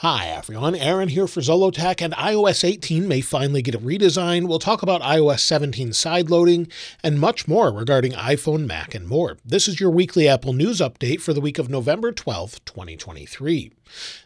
Hi everyone, Aaron here for Zollotech, and iOS 18 may finally get a redesign. We'll talk about iOS 17 sideloading and much more regarding iPhone, Mac, and more. This is your weekly Apple News update for the week of November 12th, 2023.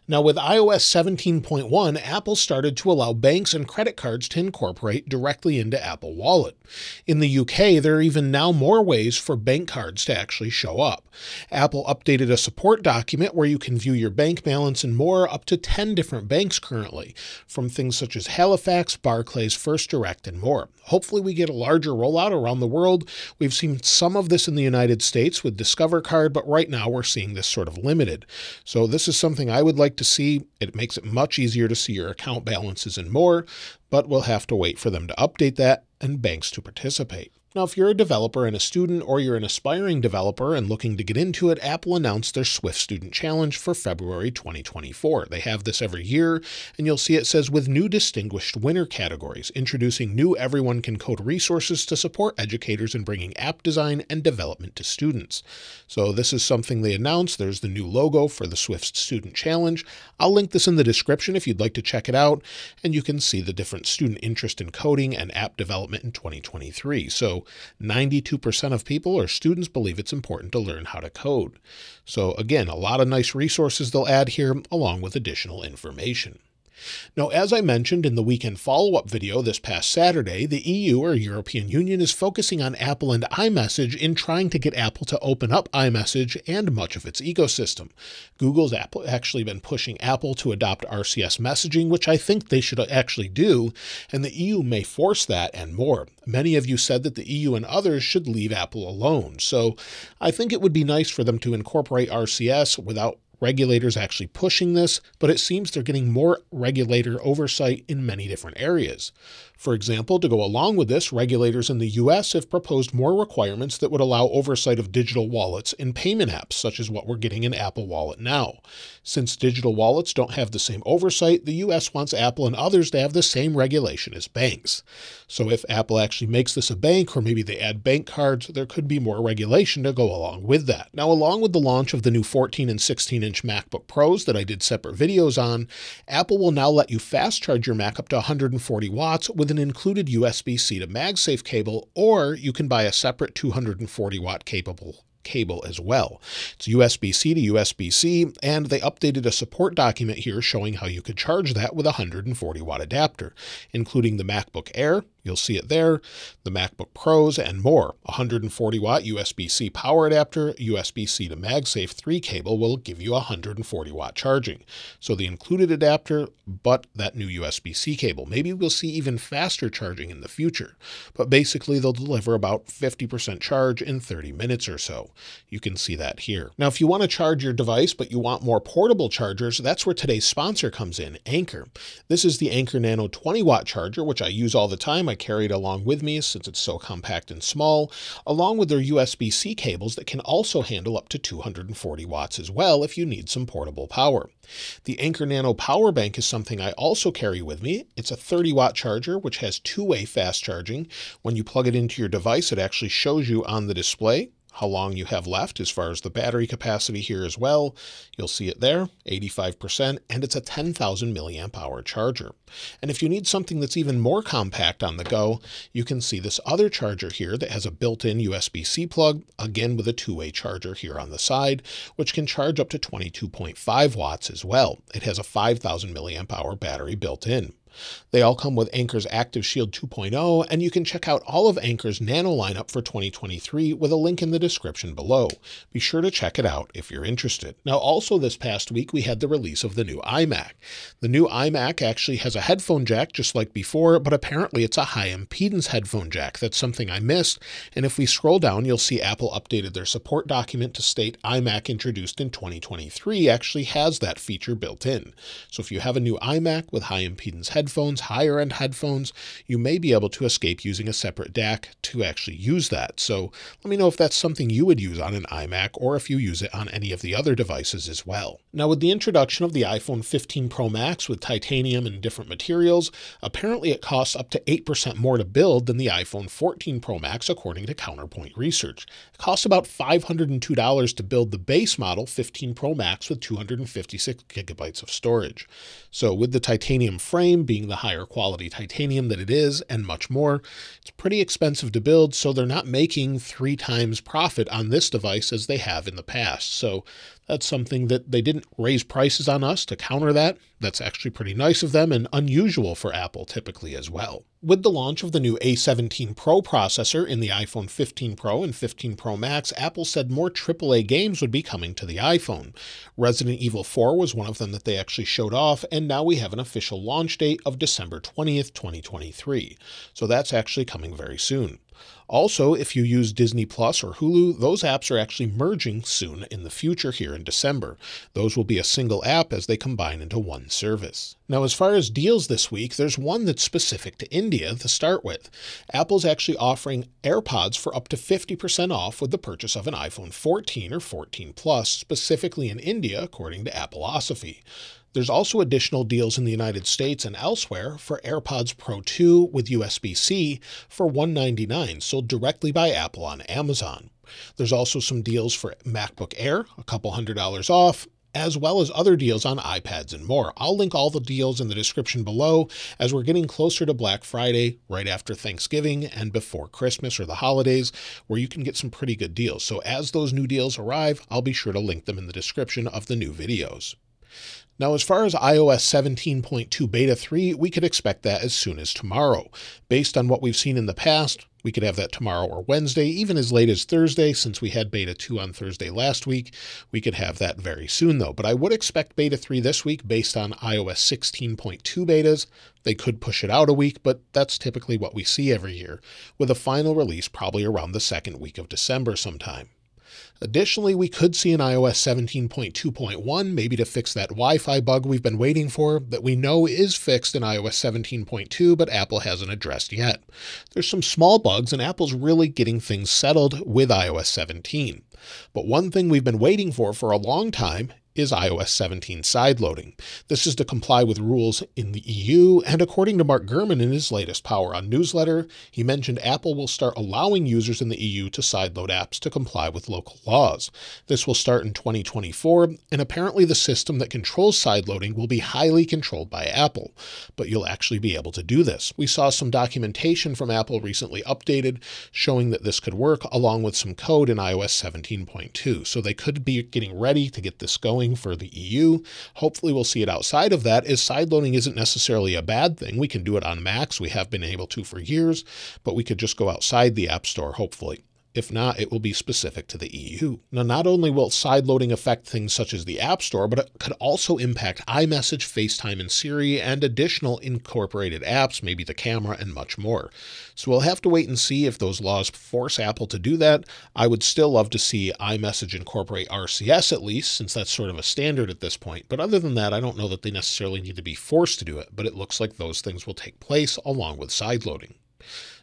Now, with iOS 17.1, Apple started to allow banks and credit cards to incorporate directly into Apple Wallet. In the UK, there are even now more ways for bank cards to actually show up. Apple updated a support document where you can view your bank balance and more, up to 10 different banks currently, from things such as Halifax, Barclays, First Direct, and more. Hopefully we get a larger rollout around the world. We've seen some of this in the United States with Discover Card, but right now we're seeing this sort of limited. So this is something I would like to see. It makes it much easier to see your account balances and more, but we'll have to wait for them to update that and banks to participate. Now, if you're a developer and a student, or you're an aspiring developer and looking to get into it, Apple announced their Swift Student Challenge for February 2024. They have this every year, and you'll see it says with new distinguished winner categories, introducing new Everyone Can Code resources to support educators in bringing app design and development to students. So this is something they announced. There's the new logo for the Swift Student Challenge. I'll link this in the description if you'd like to check it out, and you can see the different student interest in coding and app development in 2023. So 92% of people or students believe it's important to learn how to code. So again, a lot of nice resources they'll add here, along with additional information. Now, as I mentioned in the weekend follow-up video this past Saturday, the EU, or European Union, is focusing on Apple and iMessage in trying to get Apple to open up iMessage and much of its ecosystem. Google's actually been pushing Apple to adopt RCS messaging, which I think they should actually do, and the EU may force that and more. Many of you said that the EU and others should leave Apple alone, so I think it would be nice for them to incorporate RCS without regulators actually pushing this, but it seems they're getting more regulator oversight in many different areas. For example, to go along with this, regulators in the US have proposed more requirements that would allow oversight of digital wallets in payment apps, such as what we're getting in Apple Wallet now. Since digital wallets don't have the same oversight, the US wants Apple and others to have the same regulation as banks. So if Apple actually makes this a bank, or maybe they add bank cards, there could be more regulation to go along with that. Now, along with the launch of the new 14 and 16-inch MacBook Pros that I did separate videos on, Apple will now let you fast charge your Mac up to 140 watts with an included USB-C to MagSafe cable, or you can buy a separate 240 watt cable as well. It's USB-C to USB-C, and they updated a support document here showing how you could charge that with a 140 watt adapter, including the MacBook Air. You'll see it there, the MacBook Pros, and more. 140 watt USB-C power adapter, USB-C to MagSafe 3 cable will give you 140 watt charging. So the included adapter, but that new USB-C cable. Maybe we'll see even faster charging in the future, but basically they'll deliver about 50% charge in 30 minutes or so. You can see that here. Now, if you want to charge your device, but you want more portable chargers, that's where today's sponsor comes in, Anker. This is the Anker Nano 20 watt charger, which I use all the time. I carry it along with me since it's so compact and small, along with their USB-C cables that can also handle up to 240 watts as well if you need some portable power. The Anker Nano Power Bank is something I also carry with me. It's a 30 watt charger, which has two-way fast charging. When you plug it into your device, it actually shows you on the display how long you have left as far as the battery capacity here as well. You'll see it there, 85%, and it's a 10,000 milliamp hour charger. And if you need something that's even more compact on the go, you can see this other charger here that has a built-in USB-C plug, again with a two-way charger here on the side, which can charge up to 22.5 watts as well. It has a 5,000 milliamp hour battery built in. They all come with Anker's Active Shield 2.0, and you can check out all of Anker's Nano lineup for 2023 with a link in the description below. Be sure to check it out if you're interested. Now, also this past week, we had the release of the new iMac. The new iMac actually has a headphone jack just like before, but apparently it's a high impedance headphone jack. That's something I missed, and if we scroll down, you'll see Apple updated their support document to state iMac introduced in 2023 actually has that feature built in. So if you have a new iMac with high impedance headphones, headphones, higher end headphones, you may be able to escape using a separate DAC to actually use that. So let me know if that's something you would use on an iMac or if you use it on any of the other devices as well. Now, with the introduction of the iPhone 15 Pro Max with titanium and different materials, apparently it costs up to 8% more to build than the iPhone 14 Pro Max, according to Counterpoint Research. It costs about $502 to build the base model 15 Pro Max with 256 gigabytes of storage. So with the titanium frame being the higher quality titanium that it is and much more, it's pretty expensive to build, so they're not making 3 times profit on this device as they have in the past. So that's something that they didn't raise prices on us to counter that. That's actually pretty nice of them and unusual for Apple typically as well. With the launch of the new A17 Pro processor in the iPhone 15 Pro and 15 Pro Max, Apple said more AAA games would be coming to the iPhone. Resident Evil 4 was one of them that they actually showed off, and now we have an official launch date of December 20th, 2023. So that's actually coming very soon. Also, if you use Disney Plus or Hulu, those apps are actually merging soon in the future here in December. Those will be a single app as they combine into one service. Now, as far as deals this week, there's one that's specific to India to start with. Apple's actually offering AirPods for up to 50% off with the purchase of an iPhone 14 or 14 Plus, specifically in India, according to Appleosophy. There's also additional deals in the United States and elsewhere for AirPods Pro 2 with USB-C for $199, sold directly by Apple on Amazon. There's also some deals for MacBook Air, a couple $100 off, as well as other deals on iPads and more. I'll link all the deals in the description below as we're getting closer to Black Friday, right after Thanksgiving and before Christmas or the holidays, where you can get some pretty good deals. So as those new deals arrive, I'll be sure to link them in the description of the new videos. Now, as far as iOS 17.2 Beta 3, we could expect that as soon as tomorrow. Based on what we've seen in the past, we could have that tomorrow or Wednesday, even as late as Thursday. Since we had Beta 2 on Thursday last week, we could have that very soon, though. But I would expect Beta 3 this week based on iOS 16.2 betas. They could push it out a week, but that's typically what we see every year, with a final release probably around the second week of December sometime. Additionally, we could see an iOS 17.2.1, maybe to fix that Wi-Fi bug we've been waiting for, that we know is fixed in iOS 17.2, but Apple hasn't addressed yet. There's some small bugs, and Apple's really getting things settled with iOS 17. But one thing we've been waiting for a long time is iOS 17 sideloading. This is to comply with rules in the EU, and according to Mark Gurman in his latest Power On newsletter, he mentioned Apple will start allowing users in the EU to sideload apps to comply with local laws. This will start in 2024, and apparently the system that controls sideloading will be highly controlled by Apple, but you'll actually be able to do this. We saw some documentation from Apple recently updated showing that this could work, along with some code in iOS 17.2, so they could be getting ready to get this going for the EU. Hopefully we'll see it outside of that, as sideloading isn't necessarily a bad thing. We can do it on Macs. We have been able to for years, but we could just go outside the App Store, hopefully. If not, it will be specific to the EU. Now, not only will sideloading affect things such as the App Store, but it could also impact iMessage, FaceTime, and Siri, and additional incorporated apps, maybe the camera, and much more. So we'll have to wait and see if those laws force Apple to do that. I would still love to see iMessage incorporate RCS at least, since that's sort of a standard at this point. But other than that, I don't know that they necessarily need to be forced to do it, but it looks like those things will take place along with sideloading.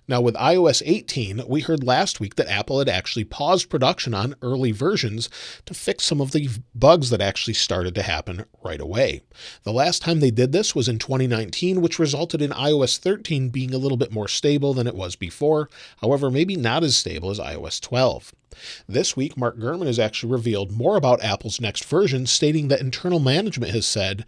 Now, with iOS 18, we heard last week that Apple had actually paused production on early versions to fix some of the bugs that actually started to happen right away. The last time they did this was in 2019, which resulted in iOS 13 being a little bit more stable than it was before, however, maybe not as stable as iOS 12. This week, Mark Gurman has actually revealed more about Apple's next version, stating that internal management has said,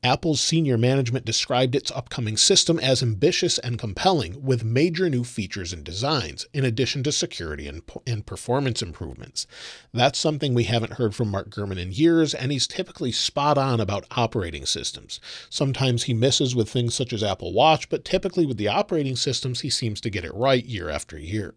Apple's senior management described its upcoming system as ambitious and compelling, with major new features and designs, in addition to security and performance improvements. That's something we haven't heard from Mark Gurman in years, and he's typically spot on about operating systems. Sometimes he misses with things such as Apple Watch, but typically with the operating systems, he seems to get it right year after year.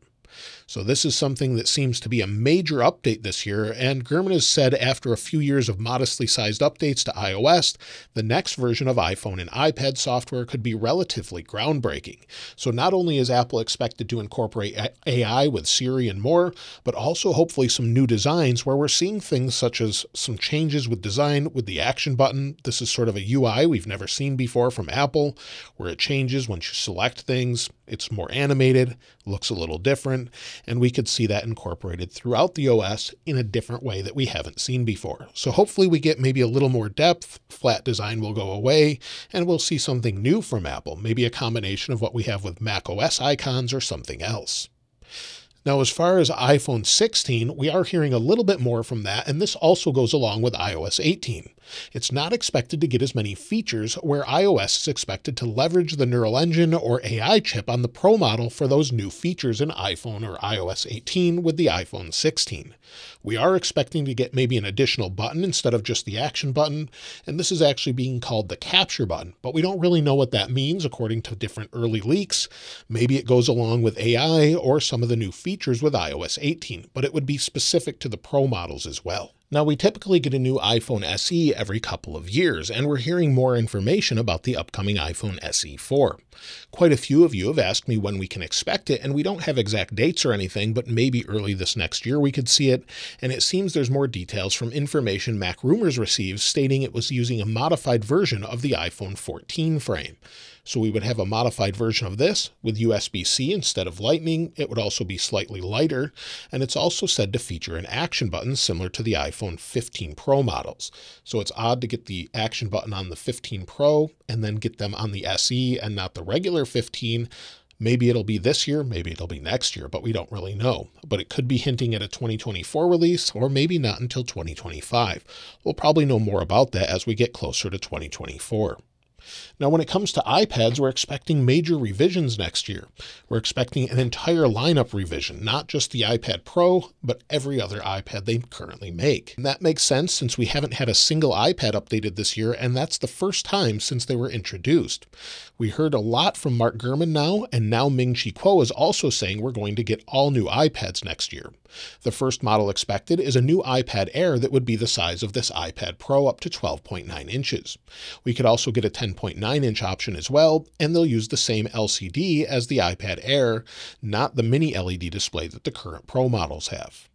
So this is something that seems to be a major update this year, and Gurman has said after a few years of modestly sized updates to iOS, the next version of iPhone and iPad software could be relatively groundbreaking. So not only is Apple expected to incorporate AI with Siri and more, but also hopefully some new designs where we're seeing things such as some changes with design with the action button. This is sort of a UI we've never seen before from Apple, where it changes once you select things. It's more animated, looks a little different, and we could see that incorporated throughout the OS in a different way that we haven't seen before. So hopefully we get maybe a little more depth, flat design will go away, and we'll see something new from Apple, maybe a combination of what we have with macOS icons or something else. Now, as far as iPhone 16, we are hearing a little bit more from that, and this also goes along with iOS 18. It's not expected to get as many features, where iOS is expected to leverage the Neural Engine or AI chip on the Pro model for those new features in iPhone or iOS 18 with the iPhone 16. We are expecting to get maybe an additional button instead of just the action button, and this is actually being called the capture button, but we don't really know what that means according to different early leaks. Maybe it goes along with AI or some of the new features with iOS 18, but it would be specific to the Pro models as well. Now, we typically get a new iPhone SE every couple of years, and we're hearing more information about the upcoming iPhone SE 4. Quite a few of you have asked me when we can expect it, and we don't have exact dates or anything, but maybe early this next year we could see it, and it seems there's more details from information MacRumors receives stating it was using a modified version of the iPhone 14 frame. So we would have a modified version of this with USB-C instead of Lightning. It would also be slightly lighter, and it's also said to feature an action button similar to the iPhone 15 Pro models. So it's odd to get the action button on the 15 Pro and then get them on the SE and not the regular 15. Maybe it'll be this year, maybe it'll be next year, but we don't really know. But it could be hinting at a 2024 release, or maybe not until 2025. We'll probably know more about that as we get closer to 2024. Now, when it comes to iPads, we're expecting major revisions next year. We're expecting an entire lineup revision, not just the iPad Pro, but every other iPad they currently make. And that makes sense since we haven't had a single iPad updated this year, and that's the first time since they were introduced. We heard a lot from Mark Gurman now, and now Ming Chi Kuo is also saying we're going to get all new iPads next year. The first model expected is a new iPad Air that would be the size of this iPad Pro, up to 12.9 inches. We could also get a 10.9-inch option as well, and they'll use the same LCD as the iPad Air, not the mini LED display that the current Pro models have.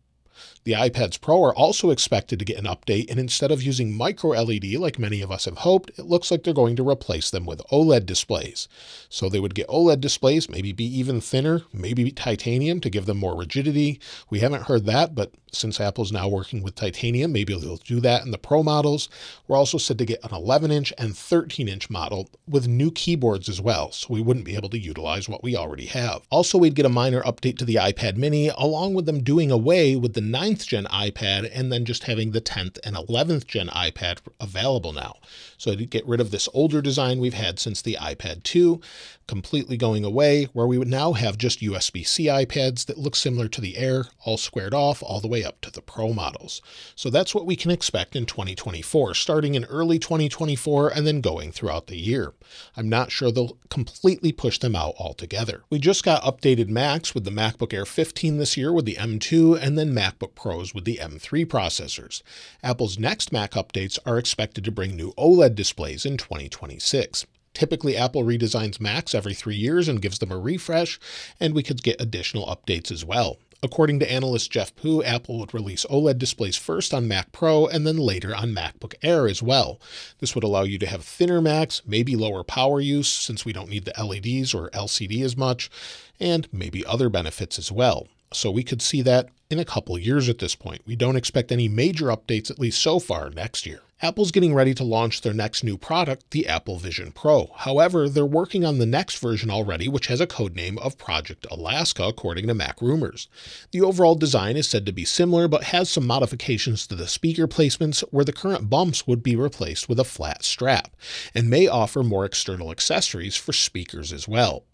The iPads Pro are also expected to get an update, and instead of using micro LED like many of us have hoped, it looks like they're going to replace them with OLED displays. So they would get OLED displays, maybe be even thinner, maybe titanium to give them more rigidity. We haven't heard that, but since Apple's now working with titanium, maybe they'll do that in the Pro models. We're also said to get an 11-inch and 13-inch model with new keyboards as well, so we wouldn't be able to utilize what we already have. Also, we'd get a minor update to the iPad mini, along with them doing away with the 9th gen iPad and then just having the 10th and 11th gen iPad available now. So to get rid of this older design we've had since the iPad 2, completely going away, where we would now have just USB-C iPads that look similar to the Air, all squared off all the way up to the Pro models. So that's what we can expect in 2024, starting in early 2024 and then going throughout the year. I'm not sure they'll completely push them out altogether. We just got updated Macs with the MacBook Air 15 this year with the M2 and then MacBook Pros with the M3 processors. Apple's next Mac updates are expected to bring new OLED displays in 2026. Typically, Apple redesigns Macs every 3 years and gives them a refresh, and we could get additional updates as well. According to analyst Jeff Poo, Apple would release OLED displays first on Mac Pro and then later on MacBook Air as well. This would allow you to have thinner Macs, maybe lower power use since we don't need the LEDs or LCD as much, and maybe other benefits as well. So we could see that in a couple years at this point. We don't expect any major updates, at least so far, next year. Apple's getting ready to launch their next new product, the Apple Vision Pro. However, they're working on the next version already, which has a codename of Project Alaska, according to MacRumors. The overall design is said to be similar, but has some modifications to the speaker placements, where the current bumps would be replaced with a flat strap, and may offer more external accessories for speakers as well.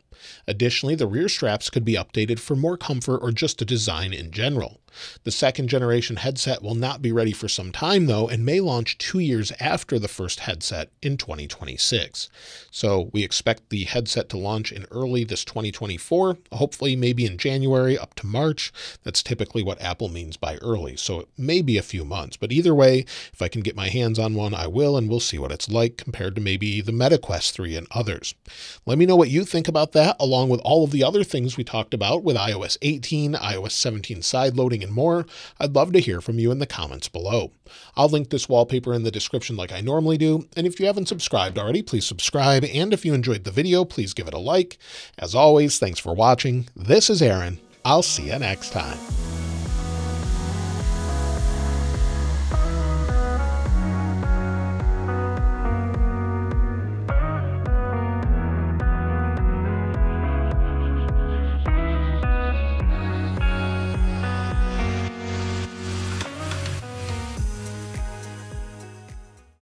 Additionally, the rear straps could be updated for more comfort or just a design in general. The second generation headset will not be ready for some time though, and may launch 2 years after the first headset in 2026. So we expect the headset to launch in early this 2024, hopefully maybe in January up to March. That's typically what Apple means by early. So it may be a few months, but either way, if I can get my hands on one, I will, and we'll see what it's like compared to maybe the Meta Quest 3 and others. Let me know what you think about that, along with all of the other things we talked about with iOS 18, iOS 17 sideloading, and more. I'd love to hear from you in the comments below. I'll link this wallpaper in the description like I normally do, and if you haven't subscribed already, please subscribe, and if you enjoyed the video, please give it a like. As always, thanks for watching. This is Aaron. I'll see you next time.